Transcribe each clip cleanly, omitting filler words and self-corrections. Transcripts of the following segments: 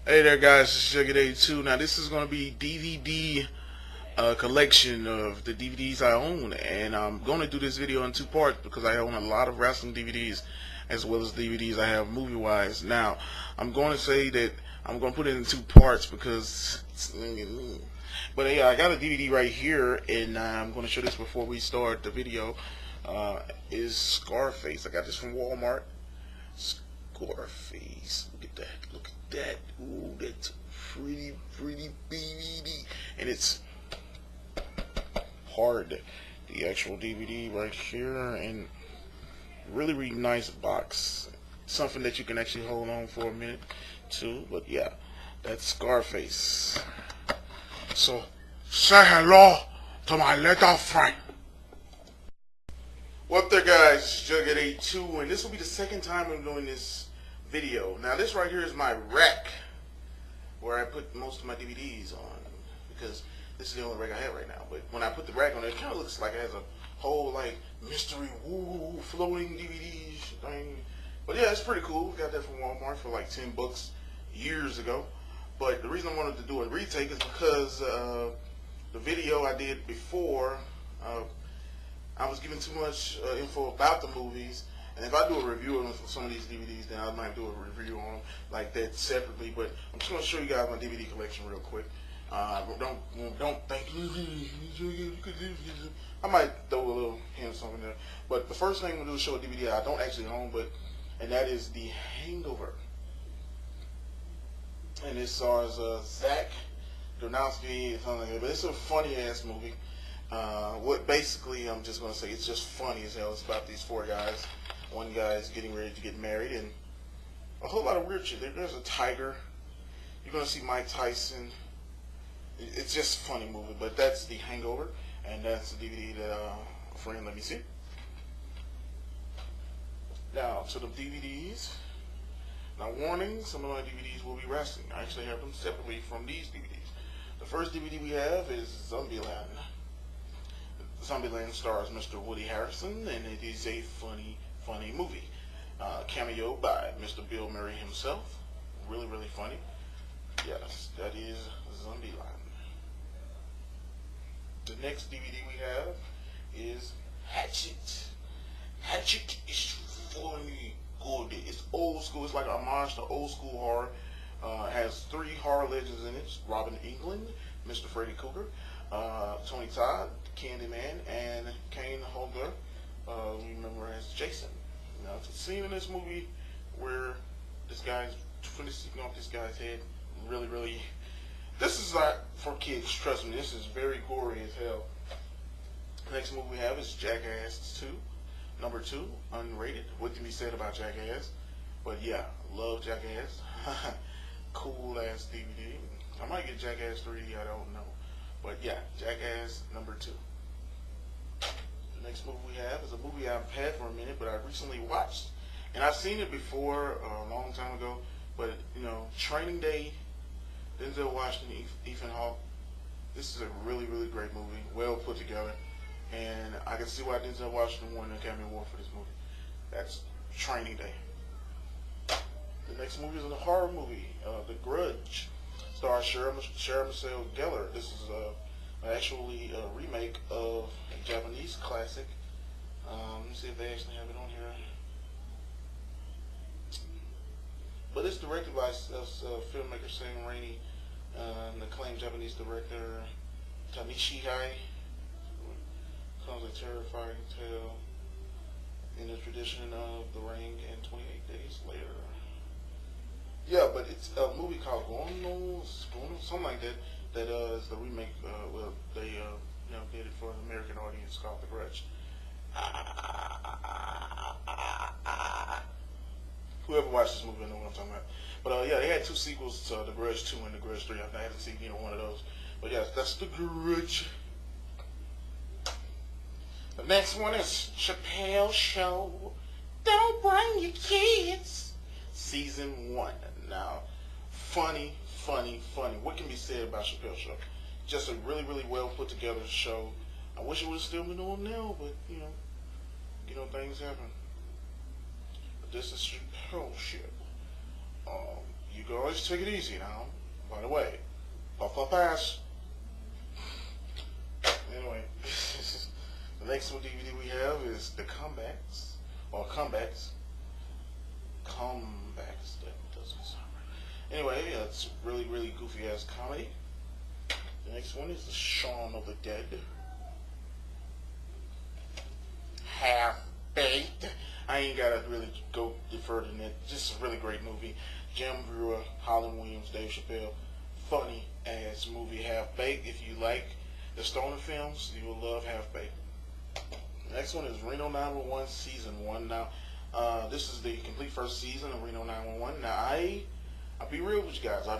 Hey there, guys. It's Sugar82. Now, this is going to be DVD collection of the DVDs I own, and I'm going to do this video in two parts because I own a lot of wrestling DVDs as well as DVDs I have movie-wise. Now, I'm going to say that I'm going to put it in two parts because, but yeah, I got a DVD right here, and I'm going to show this before we start the video. Is Scarface. I got this from Walmart. Scarface. Look at that. Look at that. Ooh, that's pretty DVD. And it's hard. The actual DVD right here, and really nice box. Something that you can actually hold on for a minute too. But yeah, that's Scarface. So say hello to my little friend. What up there, guys? It's Jughead82, and this will be the second time I'm doing this video. Now, this right here is my rack where I put most of my DVDs on, because this is the only rack I have right now. But when I put the rack on it kind of looks like it has a whole like mystery woo floating DVD thing. But yeah, it's pretty cool. Got that from Walmart for like 10 bucks years ago. But the reason I wanted to do a retake is because the video I did before, I was giving too much info about the movies, and if I do a review on some of these DVDs, then I might do a review on them like that separately. But I'm just going to show you guys my DVD collection real quick. Don't think I might throw a little hint or something there. But the first thing I'm going to do is show a DVD I don't actually own, and that is The Hangover. And it stars Zach Donowski and something like that. But it's a funny ass movie. What basically I'm just going to say, it's just funny as hell. It's about these four guys. One guy's getting ready to get married, and a whole lot of weird shit. There's a tiger. You're going to see Mike Tyson. It's just a funny movie, but that's The Hangover, and that's the DVD that a friend let me see. Now, to the DVDs. Now, warning, some of my DVDs will be wrestling. I actually have them separately from these DVDs. The first DVD we have is Zombieland. Zombieland stars Mr. Woody Harrelson, and it is a funny movie. Cameo by Mr. Bill Murray himself. Really funny. Yes, that is Zombieland. The next DVD we have is Hatchet. Hatchet is funny good. It's old school. It's like a homage to old school horror. Has three horror legends in it. It's Robin Englund, Mr. Freddy Krueger, Tony Todd, Candyman, and Kane Hodder, we remember as Jason. Now, it's a scene in this movie where this guy's sticking off this guy's head. Really, this is not for kids, trust me. This is very gory as hell. Next movie we have is Jackass 2, number 2, unrated. What can be said about Jackass? But yeah, love Jackass. Cool ass DVD. I might get Jackass 3, I don't know. But yeah, Jackass number 2. The next movie we have is a movie I've had for a minute, but I recently watched. And I've seen it before a long time ago. But, you know, Training Day, Denzel Washington, Ethan Hawke. This is a really great movie, well put together. And I can see why Denzel Washington won the Academy Award for this movie. That's Training Day. The next movie is a horror movie, The Grudge. Stars Sarah Michelle Gellar. This is actually a remake of a Japanese classic. Let me see if they actually have it on here. But it's directed by filmmaker Sam Raimi and acclaimed Japanese director Tanishi Hai. Comes a terrifying tale in the tradition of The Ring and 28 Days Later. Yeah, but it's a movie called Gono, something like that. That is the remake. Well, they did it for an American audience called The Grudge. Whoever watched this movie, I know what I'm talking about. But yeah, they had two sequels to The Grudge 2 and The Grudge 3. I haven't seen either one of those. But yeah, that's The Grudge. The next one is Chappelle Show. Don't bring your kids. Season 1. Now, funny. What can be said about Chappelle Show? Just a really well put together show. I wish it would have still been on now, but you know things happen. But this is Chappelle Show. you can always take it easy now. By the way, puff pass. Anyway, the next DVD we have is the comebacks or comebacks. Comebacks. That doesn't sound right. Anyway, it's really goofy ass comedy. The next one is the Shaun of the Dead. Half Baked. I ain't gotta really go further than that. Just a really great movie. Jim Brewer, Holland Williams, Dave Chappelle. Funny ass movie. Half Baked. If you like the stoner films, you will love Half Baked. Next one is Reno 911 Season 1. Now, this is the complete first season of Reno 911. Now, I'll be real with you guys. I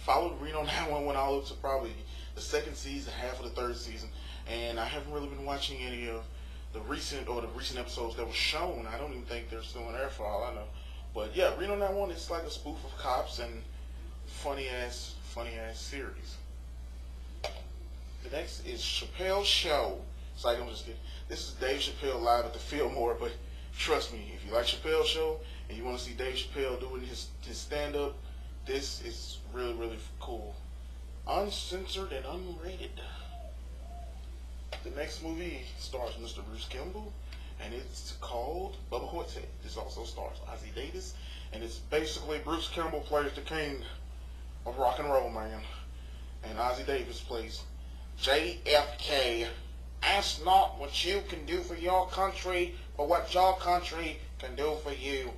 followed Reno 911 all up to probably the second season, half of the third season, and I haven't really been watching any of the recent episodes that were shown. I don't even think they're still on air for all I know. But yeah, Reno 911 is like a spoof of cops and funny ass series. The next is Chappelle's Show. It's like, I'm just kidding. This is Dave Chappelle live at the Fillmore, but trust me, if you like Chappelle's Show and you want to see Dave Chappelle doing his stand-up, this is really cool. Uncensored and unrated. The next movie stars Mr. Bruce Campbell, and it's called Bubba Hotep. This also stars Ozzie Davis, and it's basically Bruce Campbell plays the king of rock and roll, man, and Ozzie Davis plays JFK. Ask not what you can do for your country, but what your country can do for you,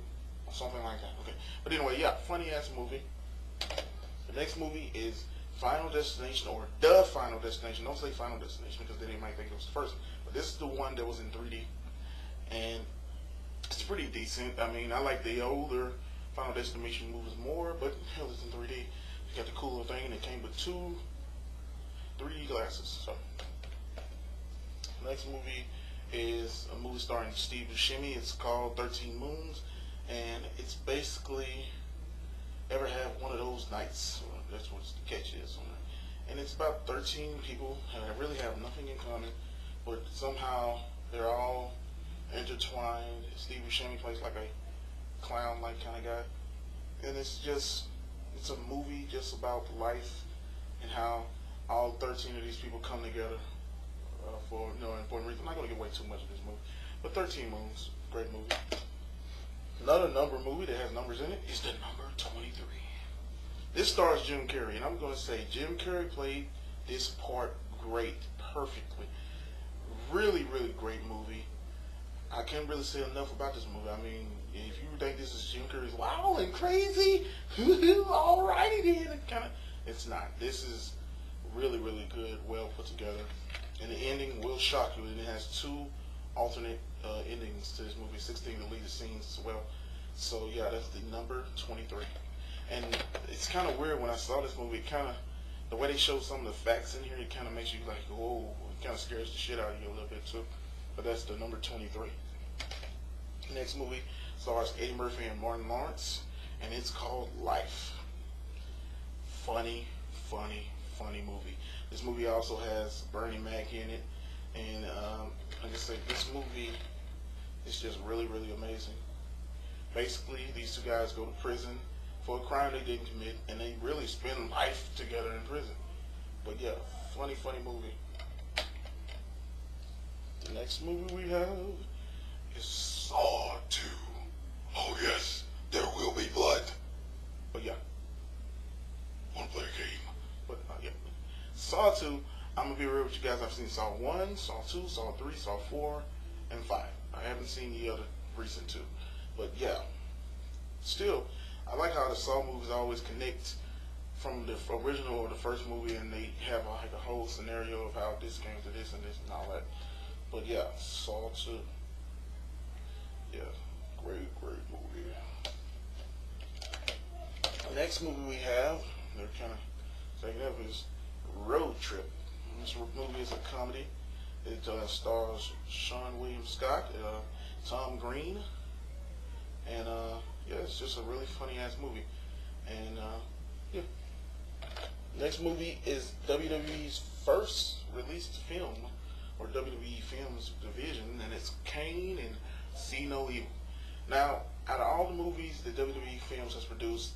or something like that. Okay, but anyway, yeah, funny ass movie. The next movie is Final Destination, or The Final Destination. Don't say Final Destination because then they might think it was the first one. But this is the one that was in 3D, and it's pretty decent. I mean, I like the older Final Destination movies more, but hell, it's in 3D. You got the cooler thing, and it came with 2 3D glasses. So, next movie is a movie starring Steve Buscemi. It's called 13 Moons, and it's basically ever have one of those nights. That's what the catch is on it. And it's about 13 people that really have nothing in common, but somehow they're all intertwined. Steve Buscemi plays like a clown-like kind of guy, and it's a movie just about life and how all 13 of these people come together for important reason. I'm not going to give away too much of this movie, but 13 Moons, great movie. Another number movie that has numbers in it is the number 23. This stars Jim Carrey, and I'm going to say Jim Carrey played this part great, perfectly. Really great movie. I can't really say enough about this movie. I mean, if you think this is Jim Carrey's wild and crazy, alrighty then, it's not. This is really good, well put together, and the ending will shock you. And it has 2 alternate endings to this movie, 16 deleted scenes as well. So yeah, that's the number 23. And it's kind of weird when I saw this movie. The way they show some of the facts in here, it kind of makes you like, whoa, it kind of scares the shit out of you a little bit too. But that's the number 23. Next movie stars Eddie Murphy and Martin Lawrence, and it's called Life. Funny movie. This movie also has Bernie Mac in it, and like I said, this movie is just really amazing. Basically, these 2 guys go to prison for a crime they didn't commit, and they really spend life together in prison. But yeah, funny movie. The next movie we have is Saw 2. Oh yes, there will be blood. But yeah, wanna play a game? But yeah, Saw 2. I'm gonna be real with you guys. I've seen Saw 1, Saw 2, Saw 3, Saw 4, and 5. I haven't seen the other recent 2. But yeah, still, I like how the Saw movies always connect from the original or the first movie, and they have like a whole scenario of how this came to this and all that. But yeah, Saw 2. Yeah, great movie. The next movie we have, they're kind of taking up, is Road Trip. This movie is a comedy. It stars Sean William Scott, Tom Green, and yeah, it's just a really funny ass movie. And yeah. Next movie is WWE's first released film, or WWE Films division, and it's Kane and See No Evil. Now, out of all the movies that WWE Films has produced,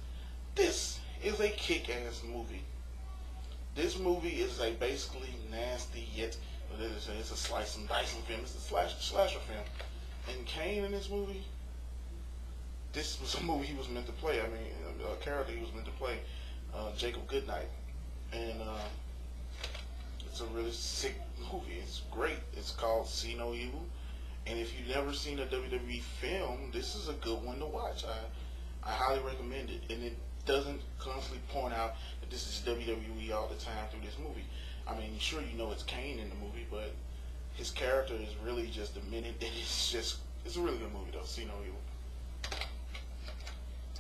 This is a kick-ass movie. This movie is a basically nasty yet it's a slice and dicing film. It's a slasher film. And Kane in this movie, this was a movie he was meant to play. I mean, a character he was meant to play, Jacob Goodnight. And it's a really sick movie. It's great. It's called See No Evil. And if you've never seen a WWE film, this is a good one to watch. I highly recommend it. And it doesn't constantly point out that this is WWE all the time through this movie. I mean, sure, you know it's Kane in the movie, but his character is really just a minute. It's a really good movie, though. See No Evil.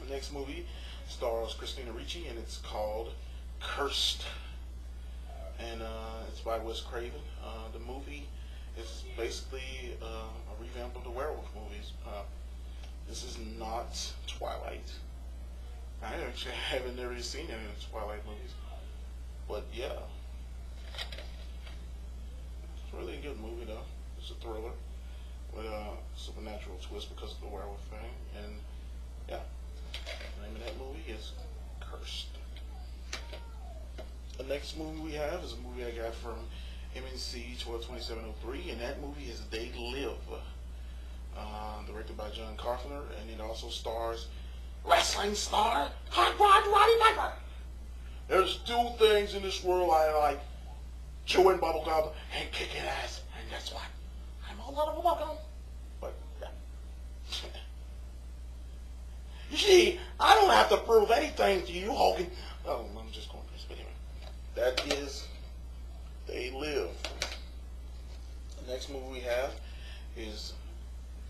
The next movie stars Christina Ricci, and it's called Cursed. And it's by Wes Craven. The movie is basically a revamp of the werewolf movies. This is not Twilight. I actually haven't never seen any of the Twilight movies. But yeah. It's really a good movie though. It's a thriller with a supernatural twist because of the werewolf thing. And yeah. The name of that movie is Cursed. The next movie we have is a movie I got from MNC 122703, and that movie is They Live. Directed by John Carpenter, and it also stars wrestling star Hot Rod Roddy Piper. There's two things in this world I like: chewing bubblegum and kicking ass. And guess what? I'm all out of bubblegum. But yeah. You see, I don't have to prove anything to you, Hogan. Oh, I'm just going crazy. But anyway, that is They Live. The next movie we have is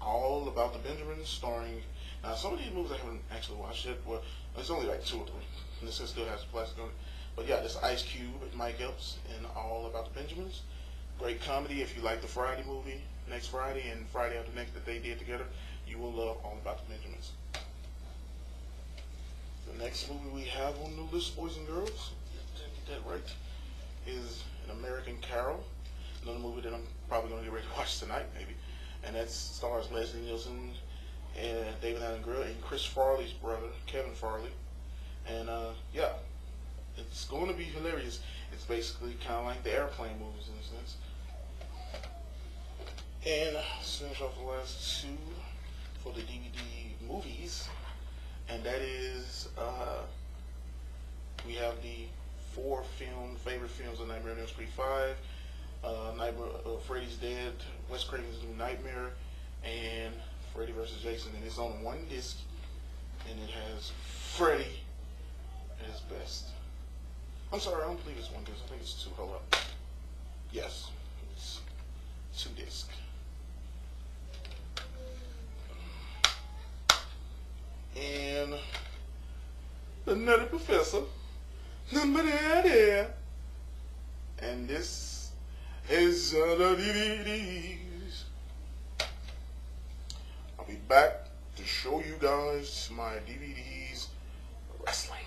All About the Benjamins, starring. Now, some of these movies I haven't actually watched yet. Well, it's only like 2 or 3. And this still has plastic on it. But yeah, this Ice Cube and Mike Epps in All About the Benjamins. Great comedy. If you like the Friday movie, next Friday and Friday after next that they did together, you will love All About the Benjamins. The next movie we have on the list, boys and girls, get that right, is An American Carol. Another movie that I'm probably going to get ready to watch tonight, maybe. And that stars Leslie Nielsen and David Allen Greer and Chris Farley's brother, Kevin Farley. And yeah, it's going to be hilarious. It's basically kind of like the Airplane movies in a sense. And finish off the last 2 for the DVD movies. And that is, we have the 4 favorite films of Nightmare on Elm Street 5. Freddy's Dead, Wes Craven's New Nightmare, and Freddy vs. Jason. And it's on 1 disc, and it has Freddy at his best. I'm sorry, I don't believe it's 1 disc. I think it's 2. Hold up. Yes, it's 2 discs. And the Nutty Professor, number there. And this is the DVDs. I'll be back to show you guys my DVDs wrestling.